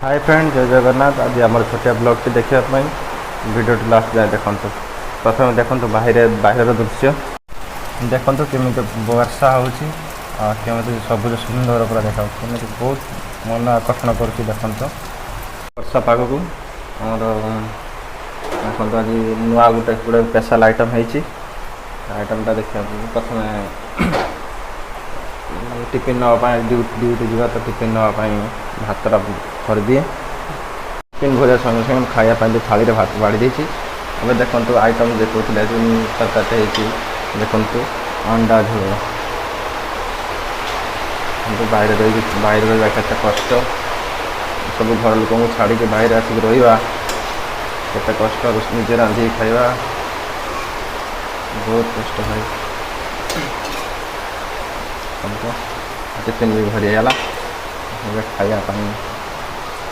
Hi friend, जय जगन्नाथ। आज आम छोटिया ब्लॉग टी देखापी वीडियो लास्ट जाए देखु। प्रथम देखु बाहर दृश्य देखु केमी वर्षा होमी सबुज सुंदर पूरा देखा बहुत मन आकर्षण कर देखु वर्षा पाग को आमर देखो आज नुआ गोटे गोटे स्पेशल आइटम आइटमटा देखा प्रथम टिफिन नापी ड्यूटी जावा तो टिफिन नापी भातटा कर दिए। टिफिन भरिया संगे संगे खायापी थाली भात बाड़ी देती। अब देखो आइटम देखो तरकारी देखु अंडा झोल बाहर रही के कष्ट सब घर लोक छाड़ी बाहर आसिक रहा के कष्ट निजे रांधि खाଇବା बहुत कष्ट है। टिफिन भी भरी गला खायापी